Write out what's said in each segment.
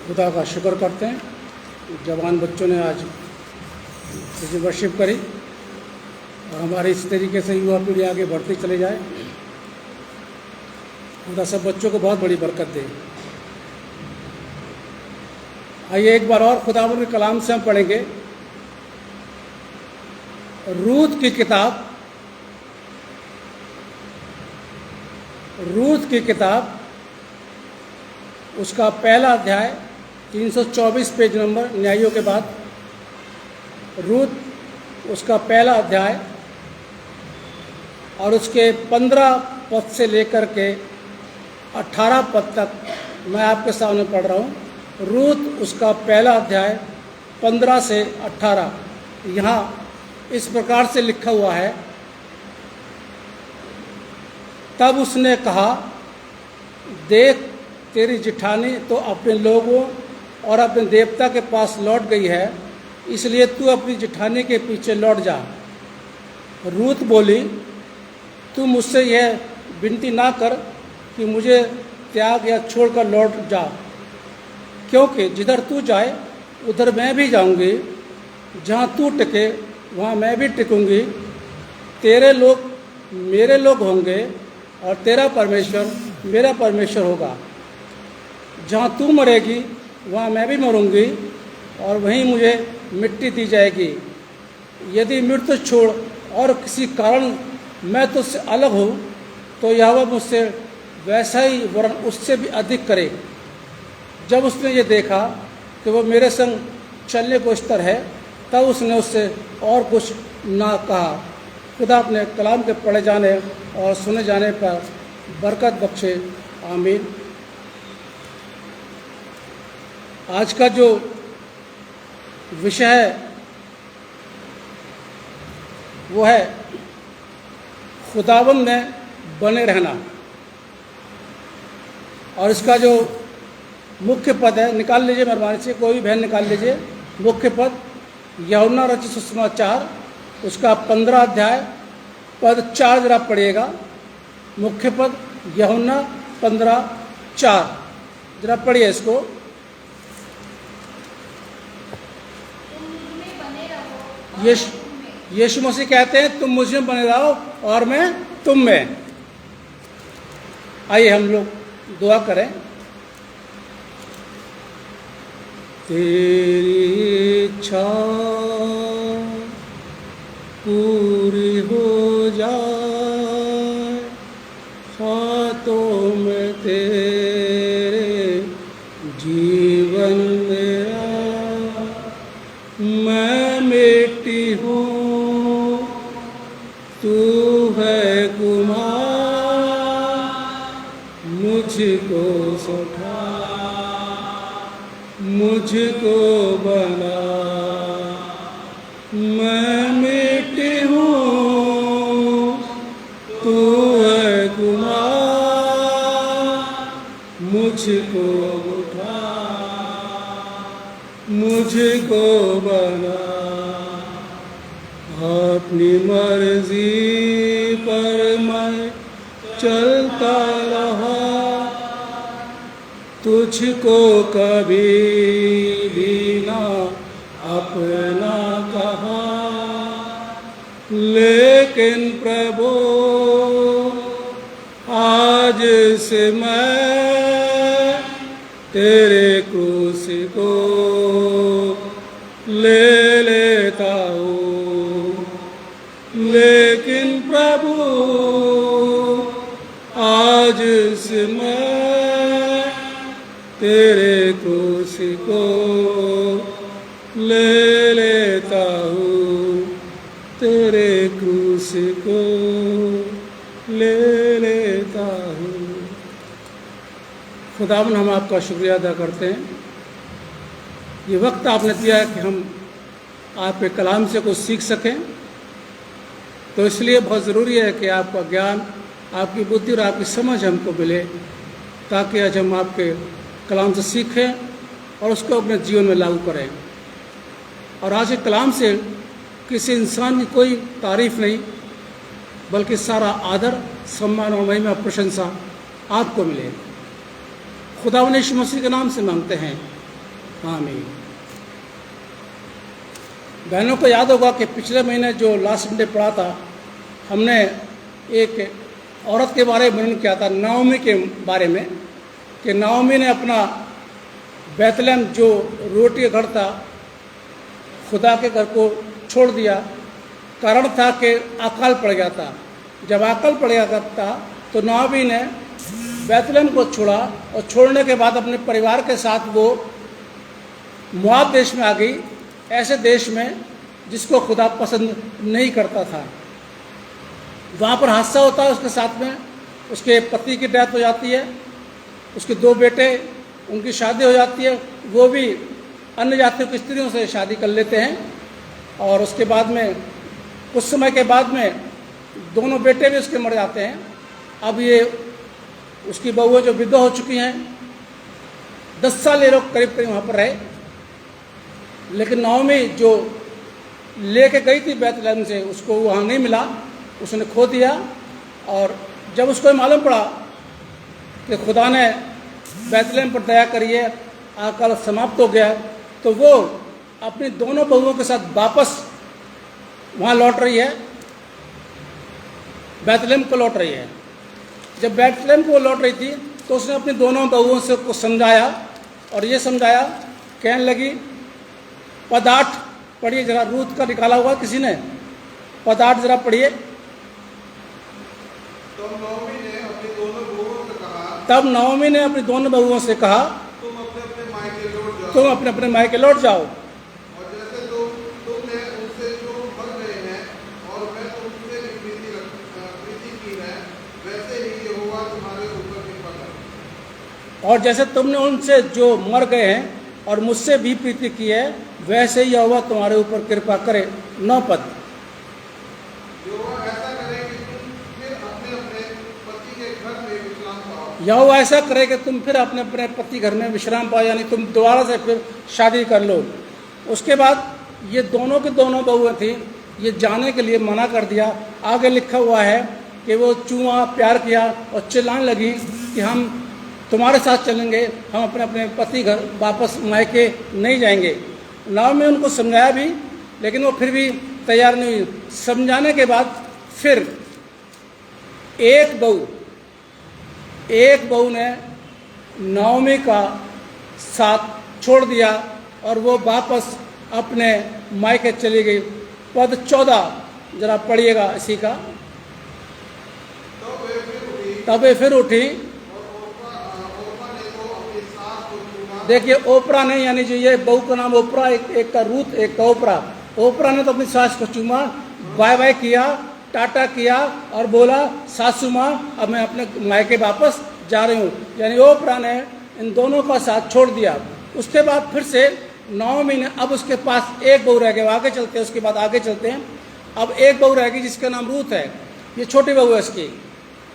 खुदा का शुक्र करते हैं, जवान बच्चों ने आज वर्शिप करी और हमारे इस तरीके से युवा पीढ़ी आगे बढ़ती चले जाए। खुदा सब बच्चों को बहुत बड़ी बरकत दे। आइए एक बार और खुदावंद के कलाम से हम पढ़ेंगे रूत की किताब उसका पहला अध्याय 324 पेज नंबर न्यायों के बाद रूत उसका पहला अध्याय और उसके 15 पद से लेकर के 18 पद तक मैं आपके सामने पढ़ रहा हूँ। रूत उसका पहला अध्याय 15 से 18। यहाँ इस प्रकार से लिखा हुआ है, तब उसने कहा, देख तेरी जिठानी तो अपने लोगों और अपने देवता के पास लौट गई है, इसलिए तू अपनी जिठानी के पीछे लौट जा। रूत बोली, तू मुझसे यह विनती ना कर कि मुझे त्याग या छोड़कर लौट जा, क्योंकि जिधर तू जाए उधर मैं भी जाऊंगी, जहाँ तू टिके वहाँ मैं भी टिकूंगी। तेरे लोग मेरे लोग होंगे और तेरा परमेश्वर मेरा परमेश्वर होगा। जहाँ तू मरेगी वहाँ मैं भी मरूंगी और वहीं मुझे मिट्टी दी जाएगी। यदि मृत्यु छोड़ और किसी कारण मैं तुझसे अलग हूँ तो यहोवा मुझसे वैसा ही वरन उससे भी अधिक करे। जब उसने ये देखा कि वो मेरे संग चलने को स्तर है, तब उसने उससे और कुछ ना कहा। खुदा अपने कलाम के पढ़े जाने और सुने जाने पर बरकत बख्शे, आमीन। आज का जो विषय है वो है खुदावंद में बने रहना, और इसका जो मुख्य पद है, निकाल लीजिए मेहरबानी से, कोई भी बहन निकाल लीजिए। मुख्य पद यूहन्ना रचित सुसमाचार उसका 15 अध्याय पद 4 जरा पढ़िएगा। मुख्य पद यूहन्ना 15:4 जरा पढ़िए इसको। यीशु मसीह कहते हैं तुम मुझ में बने रहो और मैं तुम में। आइए हम लोग दुआ करें। तेरी इच्छा पूरी हो जाए, हाथों में तेरे जीवन मेरा। मैं मिट्टी हूँ, तू है कुम्हार, मुझको सुठा, मुझको बना। मैं मिट्टी हूँ, तू है कुम्हार, मुझको उठा, मुझको बना। अपनी मर्जी पर मैं चलता रहा, तुझको कभी भी ना अपना कहा। लेकिन प्रभु आज से मैं तेरे क्रूस को ले लेता हूँ। लेकिन प्रभु आज से मैं तेरे क्रूस को ले लेता हूँ, तेरे क्रूस को ले लेता हूँ। खुदावन हम आपका शुक्रिया अदा करते हैं। ये वक्त आपने दिया है कि हम आपके कलाम से कुछ सीख सकें, तो इसलिए बहुत ज़रूरी है कि आपका ज्ञान, आपकी बुद्धि और आपकी समझ हमको मिले, ताकि आज हम आपके कलाम से सीखें और उसको अपने जीवन में लागू करें। और आज के कलाम से किसी इंसान की कोई तारीफ नहीं, बल्कि सारा आदर, सम्मान और महिमा, प्रशंसा आपको मिले। खुदावंद यीशु मसीह के नाम से मांगते हैं, आमीन। बहनों को याद होगा कि पिछले महीने जो लास्ट संडे पढ़ा था, हमने एक औरत के बारे में वर्णन किया था, नाओमी के बारे में, कि नाओमी ने अपना बैतलहम जो रोटी का घर था, खुदा के घर को छोड़ दिया। कारण था कि अकाल पड़ गया था। जब अकाल पड़ गया था तो नाओमी ने बैतलहम को छोड़ा, और छोड़ने के बाद अपने परिवार के साथ वो मोआब देश में आ गई, ऐसे देश में जिसको खुदा पसंद नहीं करता था। वहाँ पर हादसा होता है उसके साथ में, उसके पति की डेथ हो जाती है, उसके 2 बेटे, उनकी शादी हो जाती है, वो भी अन्य जातियों की स्त्रियों से शादी कर लेते हैं। और उसके बाद में कुछ समय के बाद में दोनों बेटे भी उसके मर जाते हैं। अब ये उसकी बहुएं जो विधवा हो चुकी हैं, 10 साल ये लोग करीब करीब वहाँ पर रहे। लेकिन नाओमी जो लेके गई थी बैतलहम से, उसको वहाँ नहीं मिला, उसने खो दिया। और जब उसको मालूम पड़ा कि खुदा ने बैतलहम पर दया करी है, अकाल समाप्त हो गया, तो वो अपनी दोनों बहुओं के साथ वापस वहाँ लौट रही है, बैतलहम को लौट रही है। जब बैतलहम को लौट रही थी तो उसने अपनी दोनों बहुओं से को समझाया, और ये समझाया, कहने लगी, पद 8 पढ़िए जरा, रूत का निकाला हुआ किसी ने, पद 8 जरा पढ़िए। तब नाओमी ने अपनी दोनों बहुओं से कहा, तुम अपने अपने मायके लौट जाओ। और जैसे तुमने उनसे जो मर गए हैं और मैं तुमसे प्रीति की है, वैसे ही यहोवा तुम्हारे ऊपर कृपा करे। और जैसे तुमने उनसे जो मर गए हैं और मुझसे भी प्रीति की है, वैसे ही यहोवा तुम्हारे ऊपर कृपा करे। 9 पद। यहोवा ऐसा करे कि तुम फिर अपने अपने पति के घर में विश्राम पाओ। यहोवा ऐसा करे कि तुम फिर अपने अपने पति घर में विश्राम पाओ, यानी तुम दोबारा से फिर शादी कर लो। उसके बाद ये दोनों की दोनों बहुएं थी, ये जाने के लिए मना कर दिया। आगे लिखा हुआ है कि वो चूमा प्यार किया और चिल्लाने लगी कि हम तुम्हारे साथ चलेंगे, हम अपने अपने पति घर वापस मायके नहीं जाएंगे। नाओमी उनको समझाया भी, लेकिन वो फिर भी तैयार नहीं हुई। समझाने के बाद फिर एक बहू ने नाओमी का साथ छोड़ दिया और वो वापस अपने मायके चली गई। पद 14 जरा पढ़िएगा इसी का। तब वे फिर उठी। देखिए ओपरा ने, यानी जो ये बहू का नाम ओपरा, एक का रूथ, एक का ओपरा। ओपरा ने तो अपनी सास को चूमा, बाय बाय किया, टाटा किया और बोला सासू माँ अब मैं अपने मायके वापस जा रही हूँ। यानी ओपरा ने इन दोनों का साथ छोड़ दिया। उसके बाद फिर से नाओमी ने, अब उसके पास एक बहू रह गई, आगे चलते हैं, उसके बाद आगे चलते हैं। अब एक बहू रह गई जिसका नाम रूथ है, ये छोटी बहू है इसकी।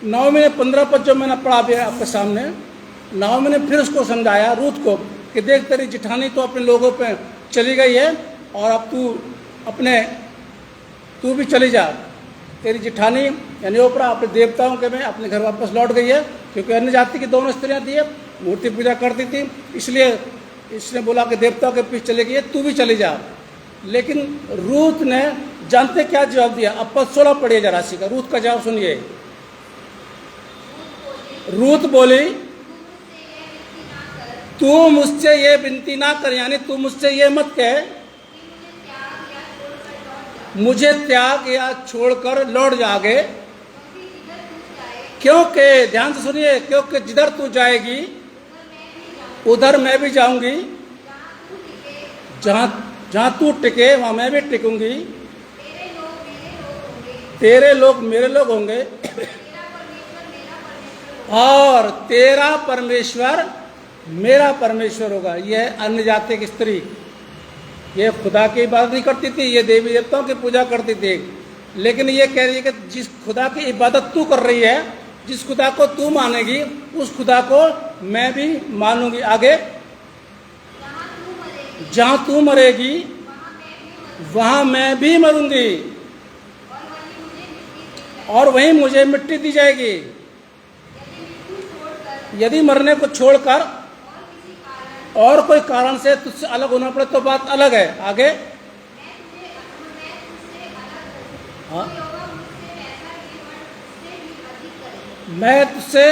नाओमी ने 15 पद जो मैंने पढ़ा भी आपके सामने, नाओमी ने फिर उसको समझाया रूथ को कि देख तेरी जिठानी तो अपने लोगों पे चली गई है और अब तू भी चली जा। तेरी जिठानी यानी ओपरा अपने देवताओं के में अपने घर वापस लौट गई है, क्योंकि अन्य जाति की दोनों स्त्रियां थी, मूर्ति पूजा करती थी, इसलिए इसने बोला कि देवताओं के पीछे चली गई है, तू भी चली जा। लेकिन रूथ ने जानते क्या जवाब दिया? अब पद 16 पढ़िए जरा सी का, रूथ का जवाब सुनिए। रूथ बोली तू मुझसे ये विनती ना कर, यानी तू मुझसे ये मत कह मुझे त्याग या छोड़कर लौट जागे, क्योंकि ध्यान से सुनिए, क्योंकि जिधर तू जाएगी उधर मैं भी जाऊंगी, जहां तू टिके वहां मैं भी टिकूंगी, तेरे लोग मेरे लोग होंगे और तेरा परमेश्वर मेरा परमेश्वर होगा। यह अन्य जाति की स्त्री, ये खुदा की इबादत नहीं करती थी, ये देवी देवताओं की पूजा करती थी, लेकिन ये कह रही है कि जिस खुदा की इबादत तू कर रही है, जिस खुदा को तू मानेगी, उस खुदा को मैं भी मानूंगी। आगे, जहां तू मरेगी वहां मैं भी मरूंगी और वहीं मुझे मिट्टी दी जाएगी। यदि मरने को छोड़कर और कोई कारण से तुझसे अलग होना पड़े तो बात अलग है। आगे, हाँ, मैं तुझसे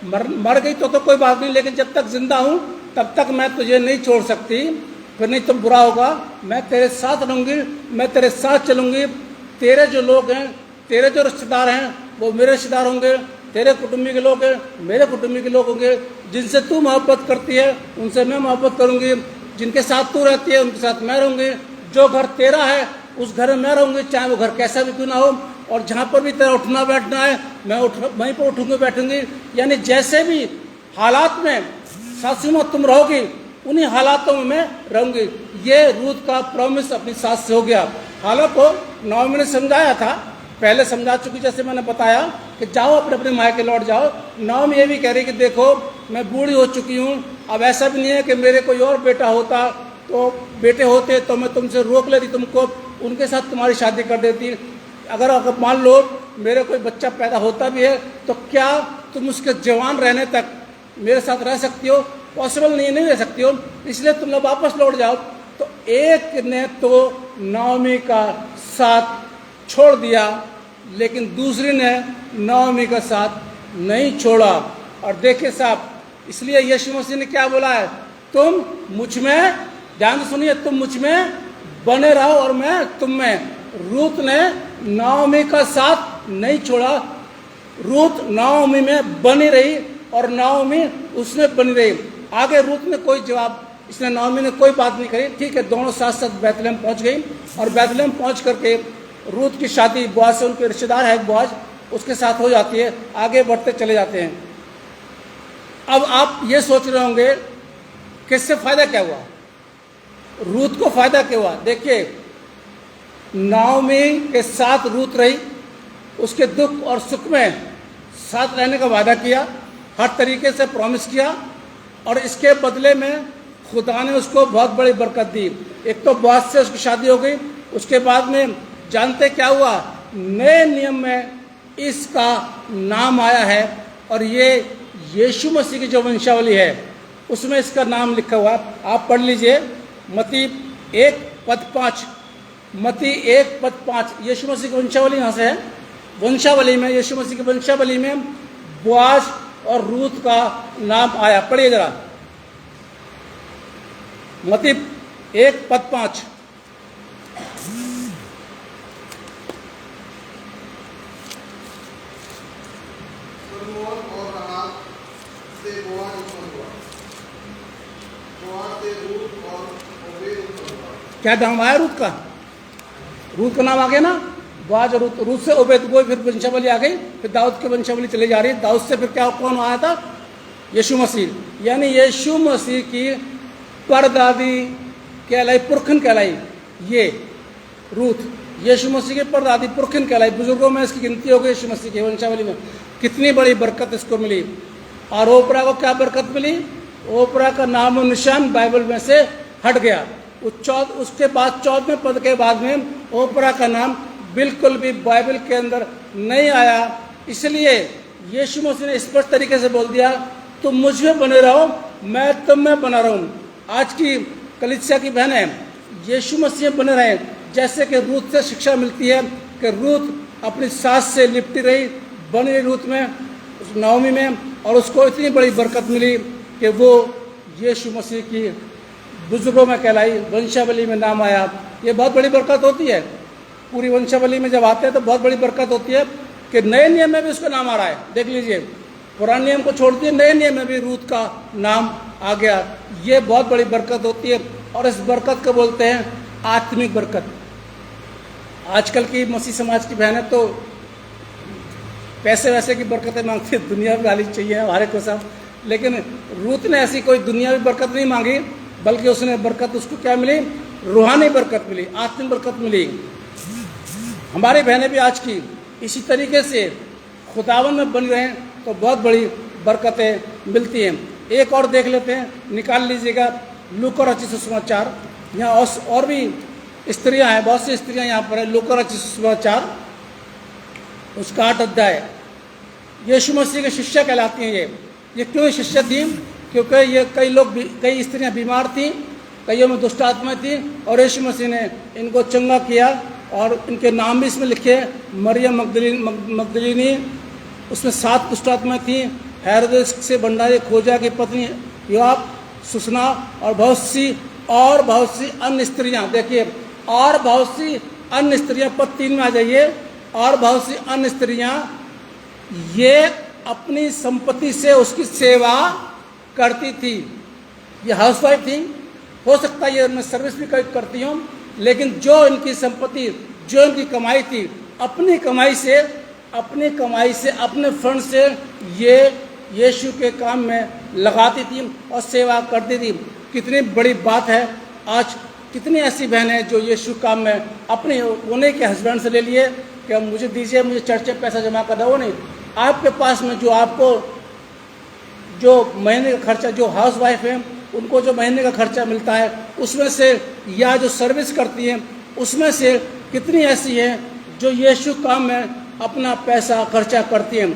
मर गई तो कोई बात नहीं, लेकिन जब तक जिंदा हूं तब तक मैं तुझे नहीं छोड़ सकती, फिर नहीं तो बुरा होगा। मैं तेरे साथ रहूंगी, मैं तेरे साथ चलूंगी। तेरे जो लोग हैं, तेरे जो रिश्तेदार हैं वो मेरे रिश्तेदार होंगे, तेरे कुटुंबी के लोग हैं मेरे कुटुंबी के लोग होंगे, जिनसे तू मोहब्बत करती है उनसे मैं मोहब्बत करूंगी, जिनके साथ तू रहती है उनके साथ मैं रहूंगी। जो घर तेरा है उस घर में मैं रहूंगी, चाहे वो घर कैसा भी क्यों ना हो, और जहां पर भी तेरा उठना बैठना है मैं वहीं पर उठूंगी बैठूंगी। यानी जैसे भी हालात में सासू माँ तुम रहोगी उन्हीं हालातों में मैं रहूंगी। ये रूथ का प्रॉमिस अपनी सास से हो गया। हालांकि नाओमी ने समझाया था, पहले समझा चुकी, जैसे मैंने बताया कि जाओ अपने अपने मायके लौट जाओ। नाओमी ये भी कह रही कि देखो मैं बूढ़ी हो चुकी हूँ, अब ऐसा भी नहीं है कि मेरे कोई और बेटा होता तो बेटे होते तो मैं तुमसे रोक लेती, तुमको उनके साथ तुम्हारी शादी कर देती। अगर मान लो मेरे कोई बच्चा पैदा होता भी है तो क्या तुम उसके जवान रहने तक मेरे साथ रह सकती हो? पॉसिबल नहीं रह सकती हो, इसलिए तुम लोग वापस लौट जाओ। तो एक ने तो नाओमी का साथ छोड़ दिया, लेकिन दूसरी ने नाओमी का साथ नहीं छोड़ा। और देखिए साहब, इसलिए यीशु मसीह ने क्या बोला है? तुम मुझ में, ध्यान से सुनिए, तुम मुझ में बने रहो और मैं तुम में। रूथ ने नाओमी का साथ नहीं छोड़ा, रूथ नाओमी में बनी रही और नाओमी उसमें बनी रही। आगे रूथ ने कोई जवाब, इसने नाओमी ने कोई बात नहीं करी। ठीक है, दोनों साथ साथ बैतलहम पहुंच गई और बैतलहम पहुंच करके रूथ की शादी बोआज से, उनके रिश्तेदार है बोआज, उसके साथ हो जाती है। आगे बढ़ते चले जाते हैं। अब आप ये सोच रहे होंगे किससे फायदा क्या हुआ, रूथ को फायदा क्या हुआ? देखिए, नाओमी के साथ रूथ रही, उसके दुख और सुख में साथ रहने का वादा किया, हर तरीके से प्रॉमिस किया, और इसके बदले में खुदा ने उसको बहुत बड़ी बरकत दी। एक तो बोआज से उसकी शादी हो गई, उसके बाद में जानते क्या हुआ? नए नियम में इसका नाम आया है और ये यीशु मसीह की जो वंशावली है उसमें इसका नाम लिखा हुआ है। आप पढ़ लीजिए मत्ती 1:5, मत्ती 1:5, यीशु मसीह की वंशावली यहाँ से है। वंशावली में, यीशु मसीह की वंशावली में बोआज और रूत का नाम आया। पढ़िए जरा, मत्ती 1:5। सलमोन और राहाब से बोआज उत्पन्न हुआ, बोआज से रूत और ओबेद उत्पन्न हुआ। क्या नाम आया रूत का? रूत का नाम आ गया ना, बोआज और रूत से ओबेद, वो फिर वंशावली आ गई, फिर दाऊद की वंशावली चली जा रही है। दाऊद से फिर क्या कौन आया था? यीशु मसीह, यानी यीशु मसीह की परदादी कहलाई, पुरखन कहलाई ये रूत, यीशु मसीह की परदादी पुरखन कहलाई। बुजुर्गों में इसकी गिनती हो गई यीशु मसीह की वंशावली में। कितनी बड़ी बरकत इसको मिली। और ओपरा को क्या बरकत मिली? ओपरा का नाम और निशान बाइबल में से हट गया। उसके बाद 14वें पद के बाद में ओपरा का नाम बिल्कुल भी बाइबल के अंदर नहीं आया। इसलिए यीशु मसीह ने स्पष्ट तरीके से बोल दिया, तुम मुझ में बने रहो, मैं तुम में बना रहूं। आज की कलीसिया की बहनें यीशु मसीह में बने रहें। जैसे कि रूत से शिक्षा मिलती है कि रूत अपनी सास से लिपटी रही, बनी रही रूत में, उस नवमी में, और उसको इतनी बड़ी बरकत मिली कि वो यीशु मसीह की बुजुर्गों में कहलाई, वंशावली में नाम आया। ये बहुत बड़ी बरकत होती है। पूरी वंशावली में जब आते हैं तो बहुत बड़ी बरकत होती है कि नए नियम में भी उसका नाम आ रहा है। देख लीजिए, पुराने नियम को छोड़ दिए, नए नियम में भी रूत का नाम आ गया। ये बहुत बड़ी बरकत होती है और इस बरकत को बोलते हैं आत्मिक बरकत। आजकल की मसीह समाज की बहनें तो पैसे वैसे की बरकतें मांगती है, दुनिया भी वाली चाहिए हमारे को सब। लेकिन रूत ने ऐसी कोई दुनियावी बरकत नहीं मांगी, बल्कि उसने बरकत, उसको क्या मिली? रूहानी बरकत मिली, आत्मिक बरकत मिली। हमारी बहनें भी आज की इसी तरीके से खुदावन में बन रहे हैं तो बहुत बड़ी बरकतें मिलती हैं। एक और देख लेते हैं, निकाल लीजिएगा लूका रचित सुसमाचार। यहाँ और भी स्त्रियां हैं, बहुत सी स्त्रियां यहाँ पर है। लूका रचित सुसमाचार उसका 8 अध्याय। यीशु मसीह के शिष्य कहलाती हैं ये क्यों शिष्य थी? क्योंकि ये कई स्त्रियां बीमार थीं, कईयों में दुष्ट आत्मा थी, और यीशु मसीह ने इनको चंगा किया। और इनके नाम भी इसमें लिखे, मरियम मगदलीनी, उसमें 7 दुष्ट आत्माएं थी। हेरोदेस से भंडारी खोजा की पत्नी योआब, सुसना और बहुत सी अन्य स्त्रियां। देखिए, और बहुत सी अन्य स्त्रियां, पद 3 में आ जाइए। और बहुत सी अन्य स्त्रियां ये अपनी संपत्ति से उसकी सेवा करती थी। ये हाउसवाइफ थी, हो सकता है ये मैं सर्विस भी करती हूँ, लेकिन जो इनकी संपत्ति, जो इनकी कमाई थी, अपनी कमाई से, अपने फंड से ये यीशु के काम में लगाती थी और सेवा करती थी। कितनी बड़ी बात है। आज कितनी ऐसी बहनें जो यीशु काम में अपने उन्हीं के हस्बैंड से ले लिए कि मुझे दीजिए, मुझे चर्च में पैसा जमा करना। वो नहीं, आपके पास में जो आपको जो महीने का खर्चा, जो हाउस वाइफ है उनको जो महीने का खर्चा मिलता है उसमें से, या जो सर्विस करती हैं उसमें से कितनी ऐसी हैं जो यीशु काम में अपना पैसा खर्चा करती हैं।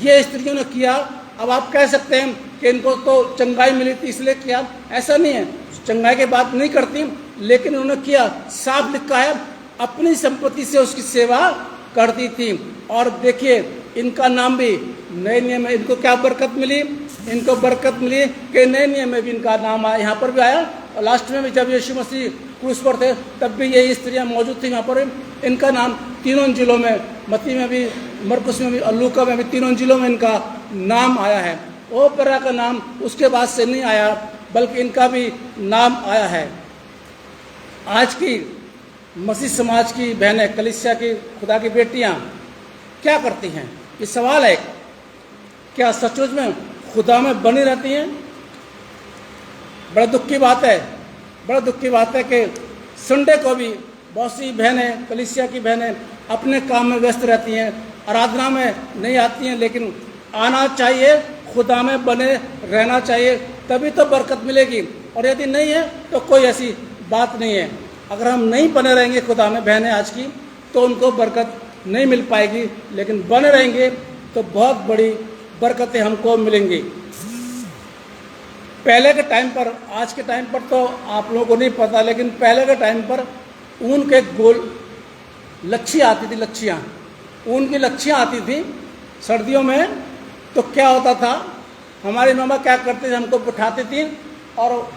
ये स्त्रियों ने किया। अब आप कह सकते हैं कि इनको तो चंगाई मिली थी इसलिए किया, ऐसा नहीं है। चंगाई की बात नहीं करती, लेकिन उन्होंने किया। साफ लिखा है, अपनी संपत्ति से उसकी सेवा करती थी। और देखिए, इनका नाम भी नए नियम में, इनको क्या बरकत मिली? इनको बरकत मिली कि नए नियम में भी इनका नाम आया, यहाँ पर भी आया। और लास्ट में भी जब यीशु मसीह क्रूस पर थे तब भी यही स्त्रियाँ मौजूद थी यहाँ पर। इनका नाम तीनों इंजीलों में, मत्ती में भी, मरकुस में भी और लूका में भी, तीनों इंजीलों में इनका नाम आया है। ओपरा का नाम उसके बाद से नहीं आया, बल्कि इनका भी नाम आया है। आज की मसीह समाज की बहनें, कलीसिया की खुदा की बेटियां क्या करती हैं? ये सवाल है। क्या सचमुच में खुदा में बनी रहती हैं? बड़ा दुख की बात है, बड़ा दुख की बात है कि संडे को भी बहुत सी बहनें, कलीसिया की बहनें अपने काम में व्यस्त रहती हैं, आराधना में नहीं आती हैं। लेकिन आना चाहिए, खुदा में बने रहना चाहिए, तभी तो बरकत मिलेगी। और यदि नहीं है तो कोई ऐसी बात नहीं है। अगर हम नहीं बने रहेंगे खुदा में, बहनें आज की, तो उनको बरकत नहीं मिल पाएगी, लेकिन बने रहेंगे तो बहुत बड़ी बरकतें हमको मिलेंगी। पहले के टाइम पर, आज के टाइम पर तो आप लोगों को नहीं पता, लेकिन पहले के टाइम पर ऊन के गोल लच्छी आती थी, लच्छियाँ, ऊन की लच्छियाँ आती थी सर्दियों में। तो क्या होता था, हमारी मामा क्या करते थे, हमको बिठाती थी और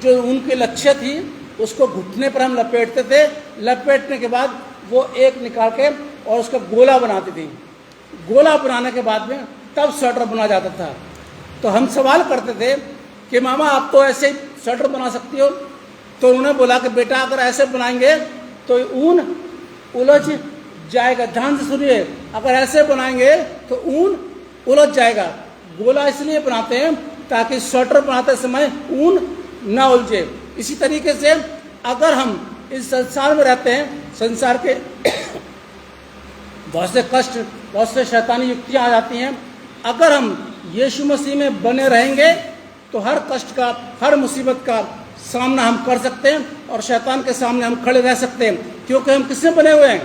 जो ऊन की लच्छियाँ थी उसको घुटने पर हम लपेटते थे। लपेटने के बाद वो एक निकाल के और उसका गोला बनाती थी। गोला बनाने के बाद में तब स्वेटर बना जाता था। तो हम सवाल करते थे कि मामा आप तो ऐसे ही स्वेटर बना सकती हो। तो उन्होंने बोला कि बेटा अगर ऐसे बनाएंगे तो ऊन उलझ जाएगा। ध्यान से सुनिए, अगर ऐसे बनाएंगे तो ऊन उलझ जाएगा। गोला इसलिए बनाते हैं ताकि स्वेटर बनाते समय ऊन ना उलझे। इसी तरीके से अगर हम इस संसार में रहते हैं, संसार के बहुत से कष्ट, बहुत से शैतानी युक्तियाँ आ जाती हैं। अगर हम यीशु मसीह में बने रहेंगे तो हर कष्ट का, हर मुसीबत का सामना हम कर सकते हैं और शैतान के सामने हम खड़े रह सकते हैं, क्योंकि हम किसमें बने हुए हैं?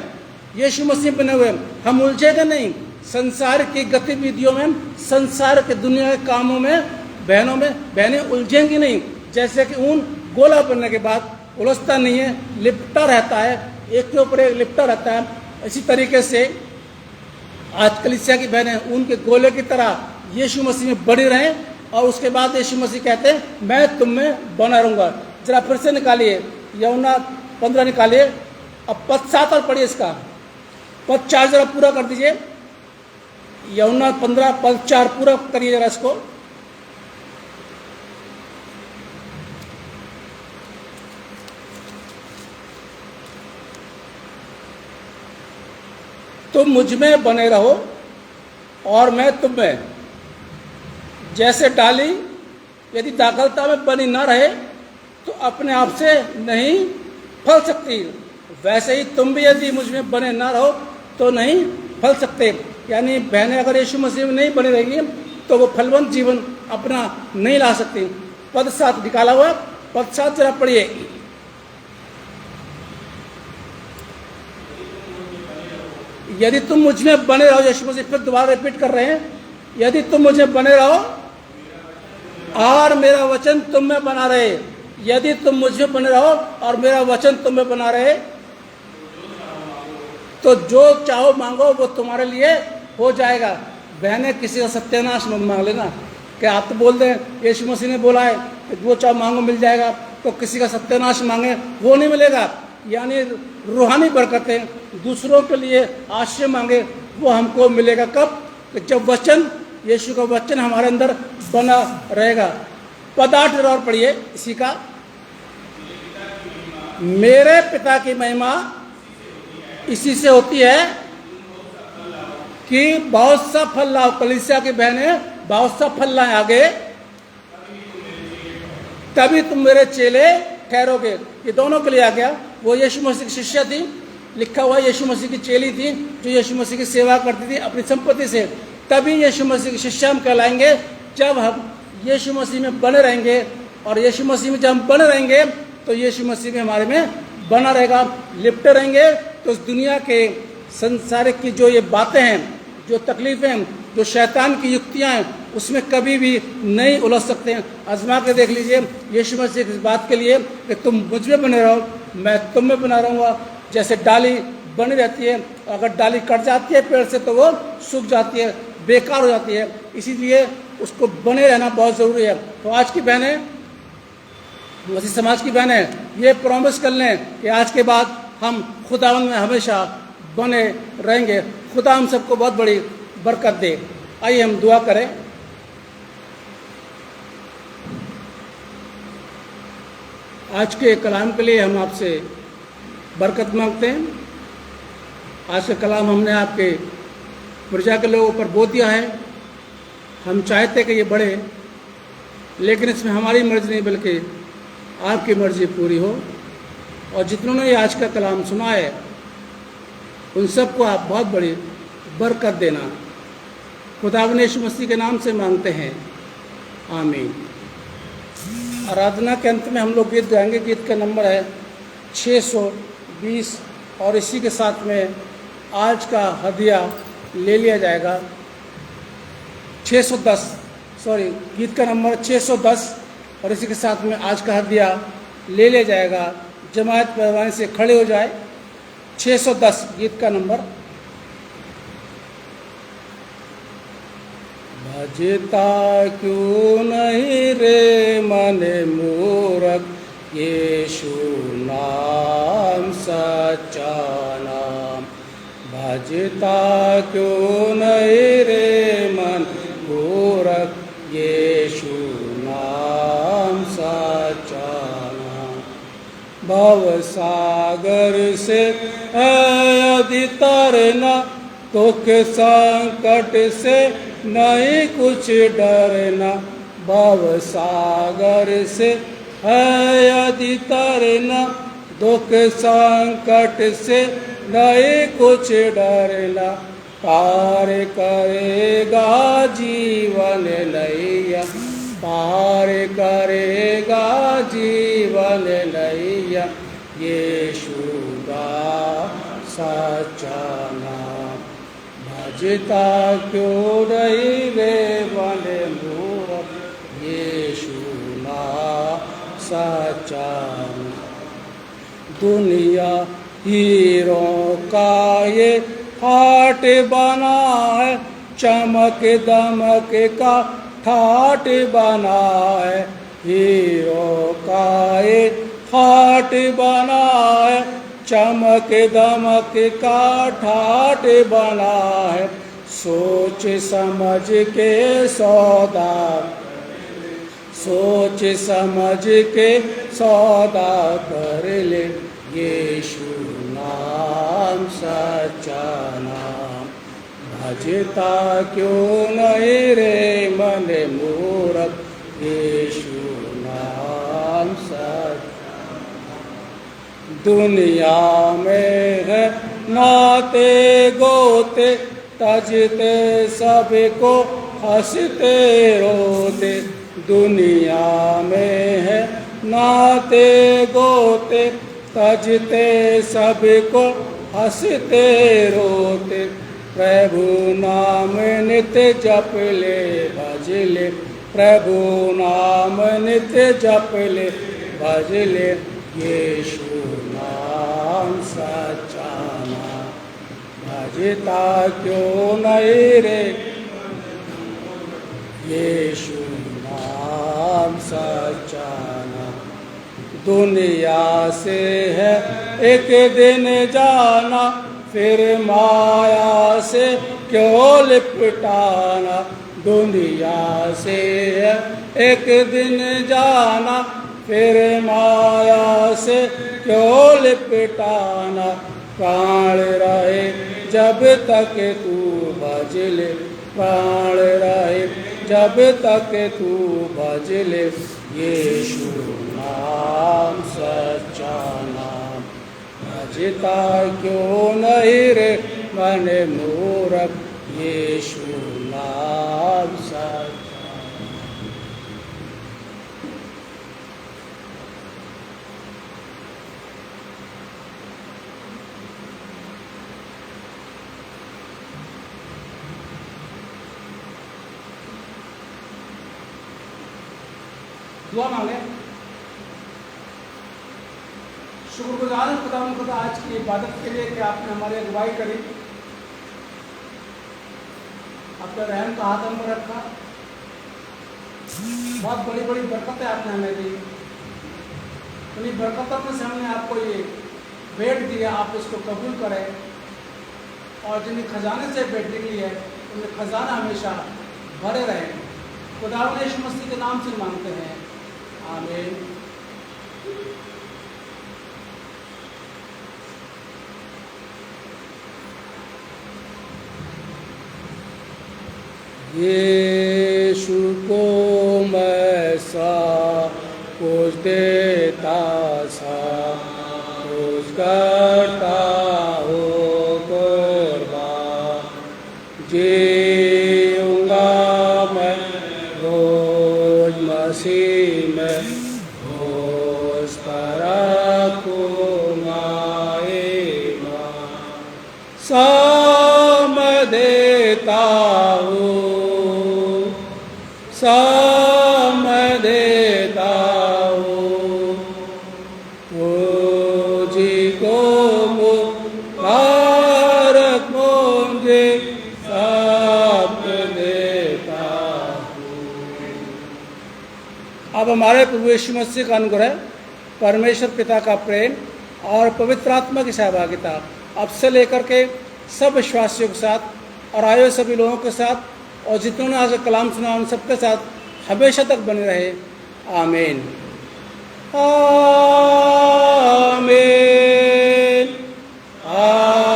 यीशु मसीह बने हुए हैं। हम उलझेंगे नहीं संसार की गतिविधियों में, संसार के दुनिया के कामों में बहनें उलझेंगी नहीं। जैसे कि ऊन गोला बनने के बाद उलझता नहीं है, लिपटा रहता है, एक के ऊपर एक लिपटा रहता है। इसी तरीके से आज कलीसिया की बहनें ऊन के गोले की तरह यीशु मसीह में बनी रहें और उसके बाद यीशु मसीह कहते हैं मैं तुम में बना रहूँगा। जरा फिर से निकालिए, यूहन्ना 15 निकालिए, अब पद 7 और पढ़िए इसका, पद 4 जरा पूरा कर दीजिए। यूहन्ना 15 पद 4 पूरा करिए जरा इसको। तुम मुझ में बने रहो और मैं तुम में। जैसे डाली यदि दाखलता में बनी न रहे तो अपने आप से नहीं फल सकती, वैसे ही तुम भी यदि मुझ में बने न रहो तो नहीं फल सकते। यानी बहनें अगर यीशु मसीह में नहीं बनी रहेंगी तो वो फलवंत जीवन अपना नहीं ला सकती। पद 7 निकाला हुआ, पद 7 जरा पढ़िए। यदि तुम मुझ में बने रहो, यीशु मसीह फिर दोबारा रिपीट कर रहे हैं, यदि तुम मुझे बने रहो और मेरा वचन तुम में बना रहे। यदि तुम मुझ में बने रहो और मेरा वचन तुम में बना रहे तो जो चाहो मांगो वो तुम्हारे लिए हो जाएगा। बहनें किसी का सत्यानाश मत मांग लेना। क्या आप तो बोल दें यीशु मसीह ने बोला है कि वो चाहो मांगो मिल जाएगा, तो किसी का सत्यानाश मांगे वो नहीं मिलेगा। यानी रूहानी बरकतें, दूसरों के लिए आश्रय मांगे वो हमको मिलेगा कब? जब वचन, यीशु का वचन हमारे अंदर बना रहेगा। पद 8 और पढ़िए इसी का। मेरे पिता की महिमा इसी से होती है कि बहुत सा फल लाओ। कलीसिया की बहनें बहुत सा फल लाएं आगे, तभी तुम मेरे चेले ठहरोगे। ये दोनों के लिए आ गया। वो यीशु मसीह की शिष्या थी, लिखा हुआ यीशु मसीह की चेली थी जो यीशु मसीह की सेवा करती थी अपनी संपत्ति से। तभी यीशु मसीह की शिष्या हम कहलाएंगे जब हम यीशु मसीह में बने रहेंगे। और यीशु मसीह में जब हम बने रहेंगे तो यीशु मसीह में हमारे में बना रहेगा, लिपटे रहेंगे। तो इस दुनिया के संसारिक की जो ये बातें हैं, जो तकलीफें हैं, जो शैतान की युक्तियाँ हैं, उसमें कभी भी नहीं उलझ सकते हैं। आजमा के देख लीजिए यीशु मसीह की इस बात के लिए कि तुम मुझ में बने रहो, मैं तुम में बना रहूँगा। जैसे डाली बनी रहती है, अगर डाली कट जाती है पेड़ से तो वो सूख जाती है, बेकार हो जाती है। इसीलिए उसको बने रहना बहुत ज़रूरी है। तो आज की बहनें, मसीह समाज की बहनें ये प्रॉमिस कर लें कि आज के बाद हम खुदावंद में हमेशा बने रहेंगे। खुदा हम सबको बहुत बड़ी बरकत दे। आइए हम दुआ करें। आज के कलाम के लिए हम आपसे बरकत मांगते हैं। आज का कलाम हमने आपके प्रजा के लोगों पर बो दिया है। हम चाहते कि ये बढ़े, लेकिन इसमें हमारी मर्जी नहीं बल्कि आपकी मर्जी पूरी हो। और जितनों ने आज का कलाम सुना है उन सबको आप बहुत बड़ी बरकत देना। खुदावंद यीशु मसीह के नाम से मांगते हैं, आमीन। आराधना के अंत में हम लोग गीत गाएंगे। गीत का नंबर है 620 और इसी के साथ में आज का हदिया ले लिया जाएगा। 610 सॉरी गीत का नंबर 610 और इसी के साथ में आज का हदिया ले लिया जाएगा। जमात मेहरबानी से खड़े हो जाए। 610 गीत का नंबर। भजता क्यों नहीं रे मन मूरख, यीशु नाम सच्चा नाम। भजता क्यों नहीं रे मन मूरख, यीशु नाम सच्चा नाम। भव सागर से यदि तरना, दुख संकट से नहीं कुछ डरना। भव सागर से है यदि तरना, दुख संकट से नहीं कुछ डरना। पार करेगा जीवन नैया, पार करेगा जीवन नैया, यीशु का सच्चा नाम। भजता क्यों नहीं रे मन मूरख, यीशु नाम सच्चा नाम। दुनिया हीरों का ये ठाट बना है, चमक दमक का ठाट बना है। हीरों का ये ठाट बना है, चमक दमक का ठाट बना है। सोच समझ के सौदा, सोच समझ के सौदा कर ले, यीशु नाम सच्चा नाम। भजता क्यों नहीं रे मन मूरख, यीशु नाम सच्चा। दुनिया में है नाते गोते, तजते सबको हंसते रोते। दुनिया में है नाते गोते, तजते सबको हंसते रोते। प्रभु नाम नित्य जप ले भज ले, प्रभु नाम नित्य जप ले भज ले, यीशु नाम सच्चा नाम। भजता क्यों नहीं रे, यीशु नाम सच्चा नाम। दुनिया से है एक दिन जाना, फिर माया से क्यों लिपटाना। दुनिया से है एक दिन जाना, फिर माया से क्यों लिपटाना। प्राण रहे जब तक तू भज ले, प्राण रहे जब तक तू भज ले, यीशु नाम सच्चा नाम। भजता क्यों नहीं रे मन मूरख, यीशु नाम सच्चा। दुआ मांगे। शुक्रगुजार हैं खुदा आज की इबादत के लिए कि आपने हमारी अगुवाई करी, आपका रहम का हाथ हम पर रखा। बहुत बड़ी बड़ी बरकतें आपने हमें दी, उन्हीं बरकतों में से हमने आपको ये भेंट दिया, आप इसको कबूल करें और जिन्हें खजाने से भेंट निकली है उनमें खजाना हमेशा भरे रहे। खुदा ने यीशु मसीह के नाम से मांगते हैं, आमीन। यीशु को मैं सा कुछ देता सा, कुछ करता हो कुर्बान। जीऊँगा मैं रोज मसीह में, रोज पर रखूँगा ईमान। सम देता हूँ, सम देता हूँ, तुझको मुबारक मुझे सब देता हूँ। अब हमारे प्रभु यीशु मसीह का अनुग्रह, परमेश्वर पिता का प्रेम और पवित्र आत्मा की सहभागिता अब से लेकर के सब विश्वासियों के साथ और आए हुए सभी लोगों के साथ और जितनों ने आज कलाम सुना उन सबके साथ हमेशा तक बने रहे। आमीन आमीन आमीन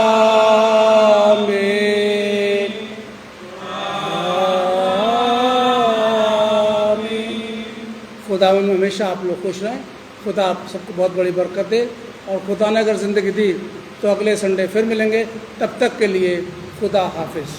आमीन। खुदा में हमेशा आप लोग खुश रहें। खुदा आप सबको बहुत बड़ी बरकत दे और खुदा ने अगर ज़िंदगी दी तो अगले संडे फिर मिलेंगे। तब तक के लिए खुदा हाफिज़।